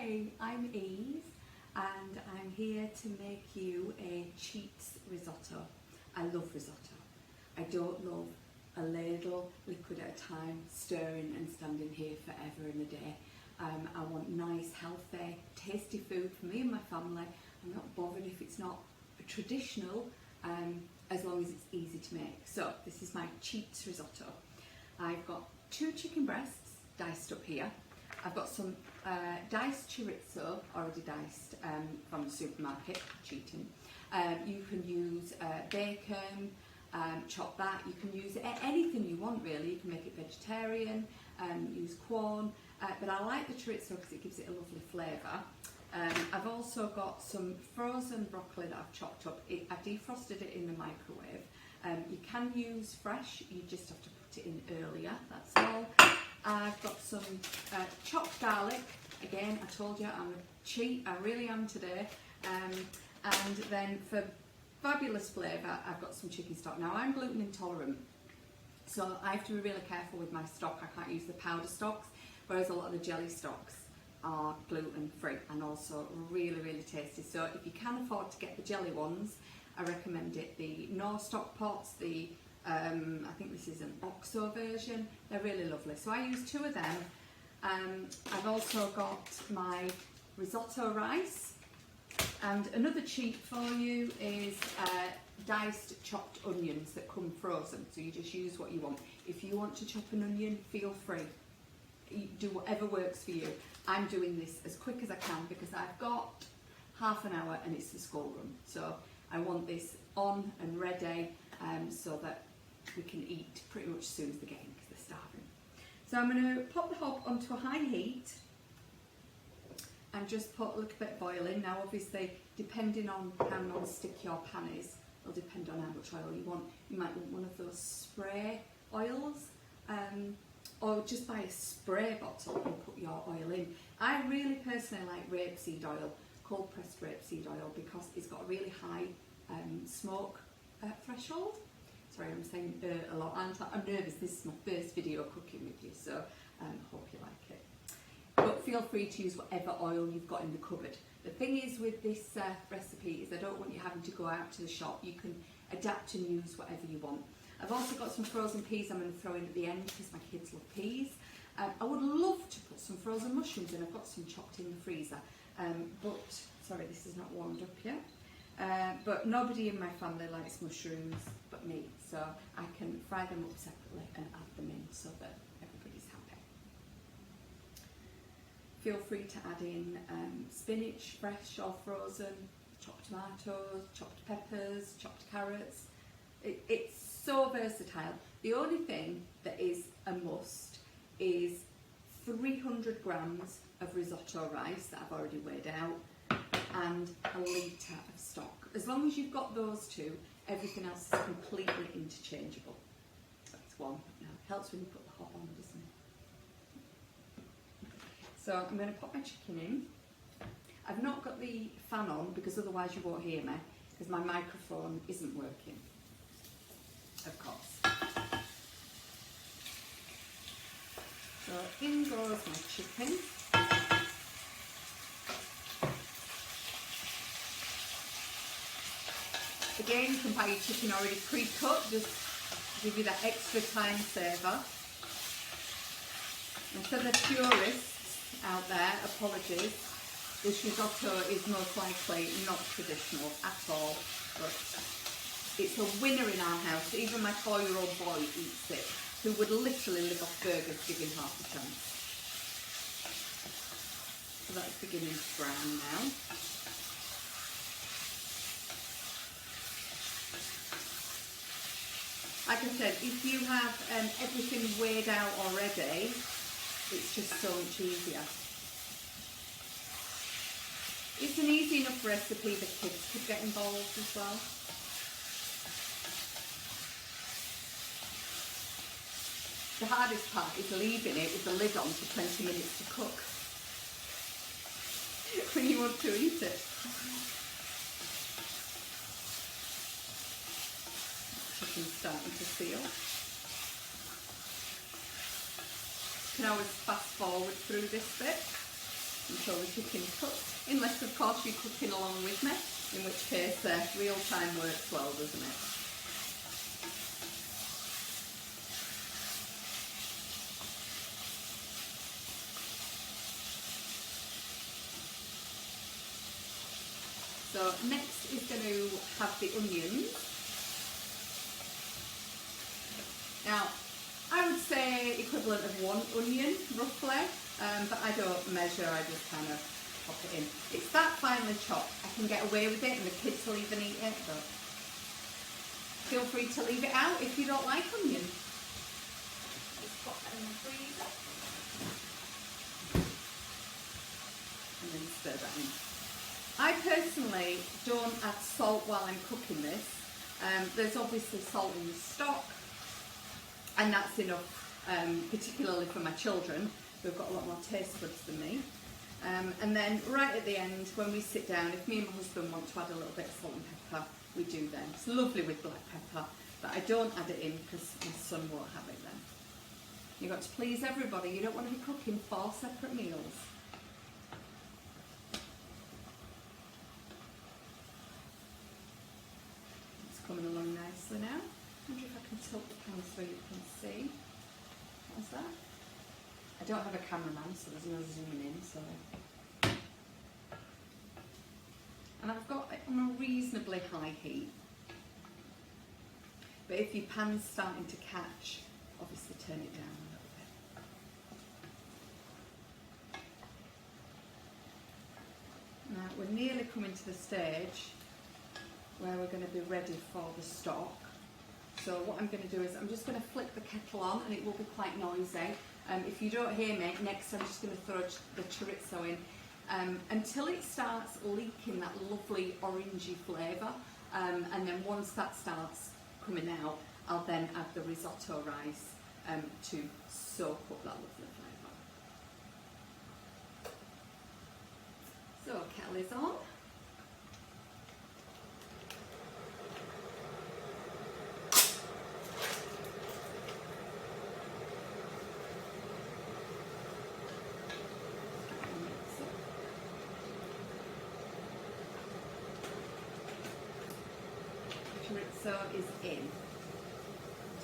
Hi, I'm Eve and I'm here to make you a cheats risotto. I love risotto. I don't love a ladle, liquid at a time, stirring and standing here forever and a day. I want nice, healthy, tasty food for me and my family. I'm not bothered if it's not traditional, as long as it's easy to make. So this is my cheats risotto. I've got 2 chicken breasts diced up here. I've got some diced chorizo, already diced, from the supermarket, cheating. You can use bacon, chop that. You can use anything you want really. You can make it vegetarian, use corn, but I like the chorizo because it gives it a lovely flavour. I've also got some frozen broccoli that I've chopped up. I defrosted it in the microwave. You can use fresh, you just have to put it in earlier, that's all. I've got some chopped garlic. Again, I told you I'm a cheat, I really am today. And then for fabulous flavour, I've got some chicken stock. Now I'm gluten intolerant, so I have to be really careful with my stock. I can't use the powder stocks, whereas a lot of the jelly stocks are gluten free and also really tasty. So if you can afford to get the jelly ones, I recommend it. The no stock pots, the I think this is an OXO version, they're really lovely. So I use 2 of them. I've also got my risotto rice, and another cheat for you is diced chopped onions that come frozen, so you just use what you want. If you want to chop an onion, feel free, you do whatever works for you. I'm doing this as quick as I can because I've got half an hour and it's the school run, so I want this on and ready so that we can eat pretty much as soon as they're getting, because they're starving. So I'm going to pop the hob onto a high heat and just put a little bit of oil in. Now obviously, depending on how non-stick your pan is, will depend on how much oil you want. You might want one of those spray oils, or just buy a spray bottle and put your oil in. I really personally like rapeseed oil, cold pressed rapeseed oil, because it's got a really high smoke threshold. Sorry, I'm saying a lot. I'm nervous. This is my first video cooking with you, so hope you like it. But feel free to use whatever oil you've got in the cupboard. The thing is with this recipe is I don't want you having to go out to the shop. You can adapt and use whatever you want. I've also got some frozen peas I'm going to throw in at the end because my kids love peas. I would love to put some frozen mushrooms in. I've got some chopped in the freezer, but sorry, this is not warmed up yet. But nobody in my family likes mushrooms but me, so I can fry them up separately and add them in so that everybody's happy. Feel free to add in spinach, fresh or frozen, chopped tomatoes, chopped peppers, chopped carrots. It's so versatile. The only thing that is a must is 300 grams of risotto rice that I've already weighed out, and a litre of stock. As long as you've got those 2, everything else is completely interchangeable. That's one. Now, it helps when you put the hob on, doesn't it? So I'm going to pop my chicken in. I've not got the fan on because otherwise you won't hear me, because my microphone isn't working, of course. So in goes my chicken. Again, you can buy your chicken already pre-cut, just to give you that extra time saver. And for the purists out there, apologies, this risotto is most likely not traditional at all, but it's a winner in our house. Even my 4-year-old boy eats it, who would literally live off burgers given half a chance. So that's beginning to brown now. Like I said, if you have everything weighed out already, it's just so much easier. It's an easy enough recipe that kids could get involved as well. The hardest part is leaving it with the lid on for 20 minutes to cook when you want to eat it. Chicken's starting to seal. You can always fast forward through this bit. until the chicken cooks, unless of course you're cooking along with me, in which case real time works well, doesn't it? So next is going to have the onions. Now, I would say equivalent of 1 onion, roughly, but I don't measure, I just kind of pop it in. It's that finely chopped, I can get away with it and the kids will even eat it, but feel free to leave it out if you don't like onion. Just pop that in the freezer. And then stir that in. I personally don't add salt while I'm cooking this. There's obviously salt in the stock, and that's enough, particularly for my children who've got a lot more taste buds than me. And then right at the end, when we sit down, if me and my husband want to add a little bit of salt and pepper, we do then. It's lovely with black pepper, but I don't add it in because my son won't have it then. You've got to please everybody. You don't want to be cooking 4 separate meals. Coming along nicely now. I wonder if I can tilt the pan so you can see. How's that? I don't have a cameraman, so there's no zooming in, sorry. And I've got it on a reasonably high heat. But if your pan's starting to catch, obviously turn it down a little bit. Now we're nearly coming to the stage where we're going to be ready for the stock. So what I'm going to do is I'm just going to flip the kettle on, and it will be quite noisy. If you don't hear me, next I'm just going to throw the chorizo in until it starts leaking that lovely orangey flavour, and then once that starts coming out, I'll then add the risotto rice to soak up that lovely flavour. So kettle is on. Chorizo is in.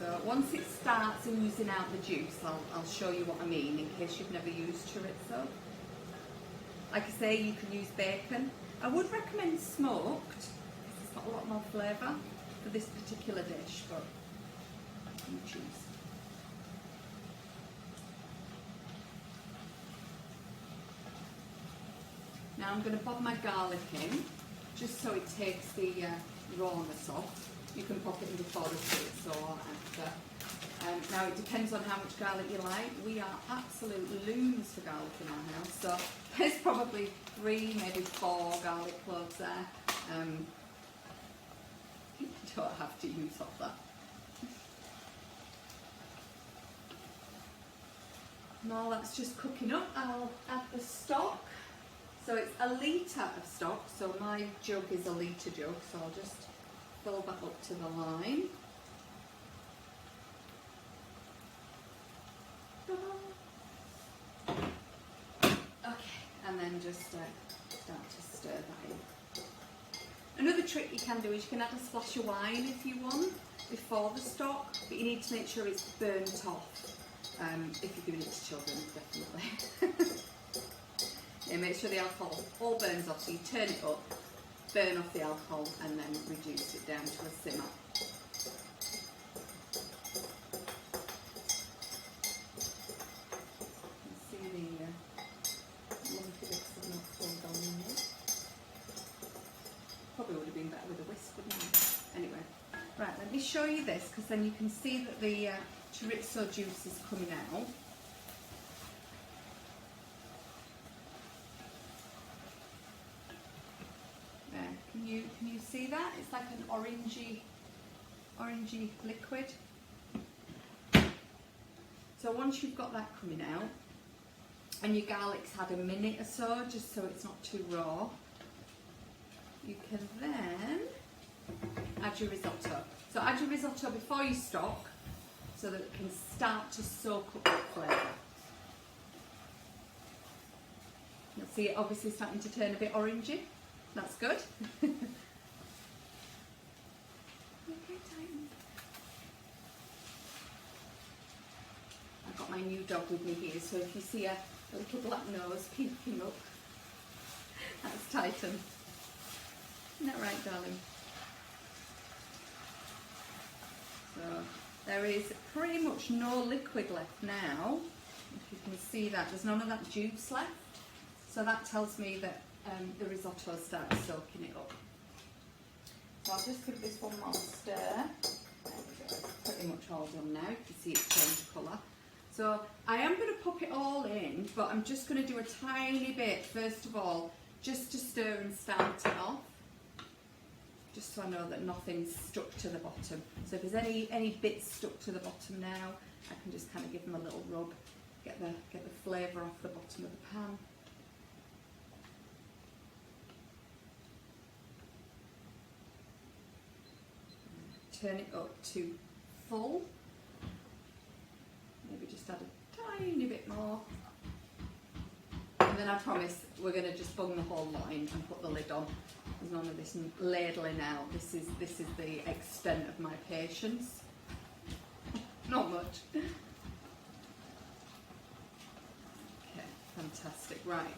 So once it starts oozing out the juice, I'll show you what I mean in case you've never used chorizo. Like I say, you can use bacon. I would recommend smoked because it's got a lot more flavour for this particular dish, but you choose. Now I'm going to bob my garlic in just so it takes the rawness off. You can pop it in before the chorizo or after. Now it depends on how much garlic you like. We are absolute loons for garlic in our house, so there's probably 3, maybe 4 garlic cloves there. You don't have to use all that. And while that's just cooking up, I'll add the stock. So it's a litre of stock, so my jug is a litre jug, so I'll just fill that up to the line. Okay, and then just start to stir that in. Another trick you can do is you can add a splash of wine if you want before the stock, but you need to make sure it's burnt off if you're giving it to children, definitely. Yeah, make sure the alcohol all burns off, so you turn it up, burn off the alcohol, and then reduce it down to a simmer. You can see the lumpy bits have not all gone in there. Probably would have been better with a whisk, wouldn't it? Anyway, right, let me show you this, because then you can see that the chorizo juice is coming out. Can you see that? It's like an orangey liquid. So once you've got that coming out, and your garlic's had a minute or so, just so it's not too raw, you can then add your risotto. So add your risotto before you stock, so that it can start to soak up that flavour. You'll see it obviously starting to turn a bit orangey. That's good. Okay, Titan. I've got my new dog with me here, so if you see a little black nose peeking up, that's Titan. Isn't that right, darling? So there is pretty much no liquid left now. If you can see that, there's none of that juice left. So that tells me that the risotto starts soaking it up. So I'll just give this one more stir. There we go. Pretty much all done now. You can see it's changed colour. So I am going to pop it all in, but I'm just going to do a tiny bit first of all, just to stir and start it off. Just so I know that nothing's stuck to the bottom. So if there's any bits stuck to the bottom now, I can just kind of give them a little rub, get the flavour off the bottom of the pan. Turn it up to full. Maybe just add a tiny bit more. And then I promise we're going to just bung the whole lot in and put the lid on. There's none of this ladling out. This is the extent of my patience. Not much. Okay, fantastic. Right,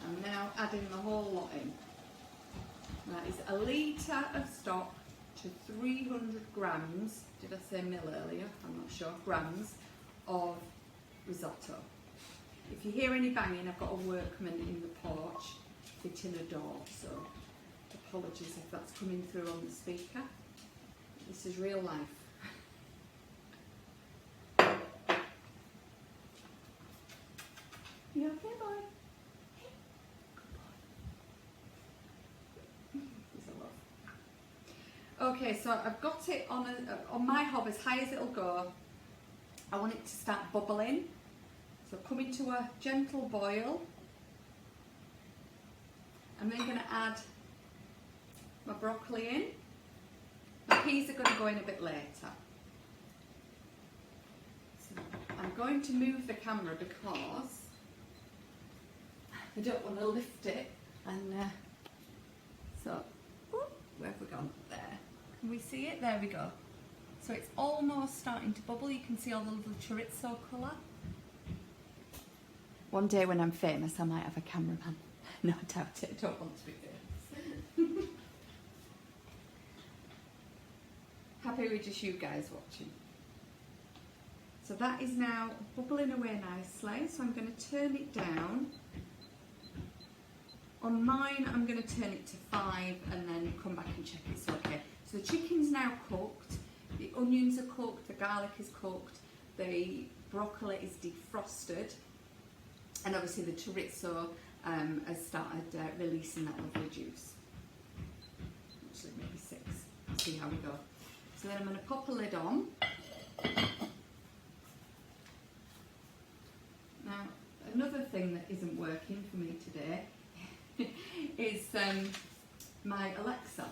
I'm now adding the whole lot in. That is 1 litre of stock to 300 grams. Did I say mil earlier? I'm not sure. Grams of risotto. If you hear any banging, I've got a workman in the porch fitting a door, so apologies if that's coming through on the speaker. This is real life. You okay, boy? Good boy. He's a love. Okay, so I've got it on my hob as high as it'll go. I want it to start bubbling. So coming to a gentle boil. I'm then going to add my broccoli in. My peas are going to go in a bit later. So I'm going to move the camera because I don't want to lift it. And so, where have we gone? There. Can we see it? There we go. So it's almost starting to bubble. You can see all the little chorizo colour. One day when I'm famous, I might have a cameraman. No, I doubt it. I don't want to be famous. Happy with just you guys watching. So that is now bubbling away nicely. So I'm going to turn it down. On mine, I'm going to turn it to 5 and then come back and check it's okay. So the chicken's now cooked. The onions are cooked. The garlic is cooked. The broccoli is defrosted. And obviously the chorizo has started releasing that lovely juice. Actually, maybe 6. See how we go. So then I'm going to pop a lid on. Now, another thing that isn't working for me today is my Alexa.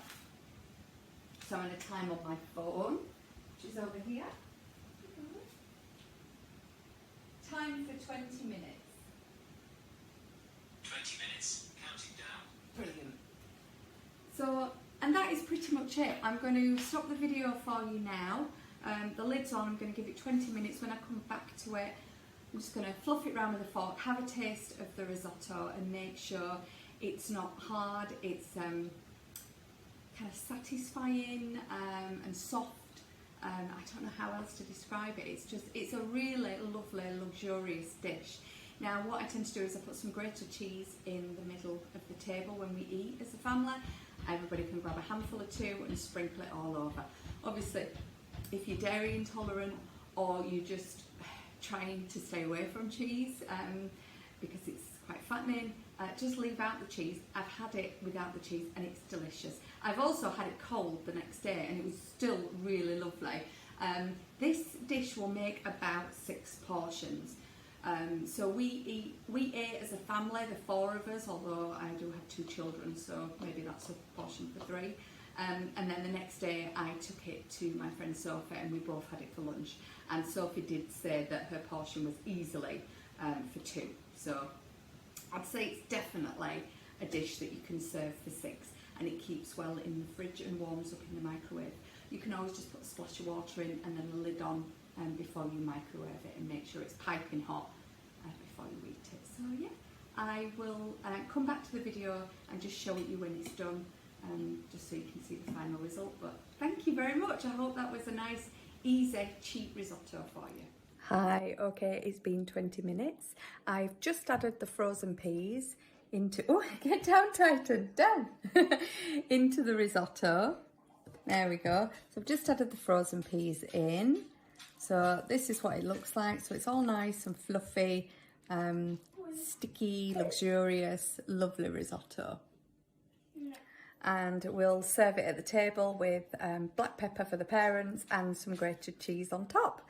So I'm going to time on my phone, which is over here. Time for 20 minutes. 20 minutes, counting down. Brilliant. So, and that is pretty much it. I'm going to stop the video for you now. The lid's on, I'm going to give it 20 minutes. When I come back to it, I'm just going to fluff it round with a fork, have a taste of the risotto and make sure it's not hard, it's kind of satisfying and soft. I don't know how else to describe it. It's a really lovely, luxurious dish. Now what I tend to do is I put some grated cheese in the middle of the table when we eat as a family. Everybody can grab a handful or two and sprinkle it all over. Obviously, if you're dairy intolerant or you're just trying to stay away from cheese because it's quite fattening, just leave out the cheese. I've had it without the cheese and it's delicious. I've also had it cold the next day and it was still really lovely. This dish will make about 6 portions. So we ate as a family, the 4 of us, although I do have 2 children, so maybe that's a portion for 3. And then the next day I took it to my friend Sophie and we both had it for lunch. And Sophie did say that her portion was easily for 2. So I'd say it's definitely a dish that you can serve for 6, and it keeps well in the fridge and warms up in the microwave. You can always just put a splash of water in and then a lid on before you microwave it, and make sure it's piping hot before you eat it. So yeah, I will come back to the video and just show it you when it's done, just so you can see the final result. But thank you very much. I hope that was a nice, easy, cheap risotto for you. Hi, okay, it's been 20 minutes. I've just added the frozen peas into, oh, get down, Titan, down, into the risotto. There we go. So I've just added the frozen peas in. So this is what it looks like. So it's all nice and fluffy, sticky, luxurious, lovely risotto. And we'll serve it at the table with black pepper for the parents and some grated cheese on top.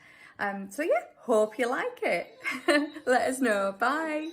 So yeah, hope you like it. Let us know. Bye.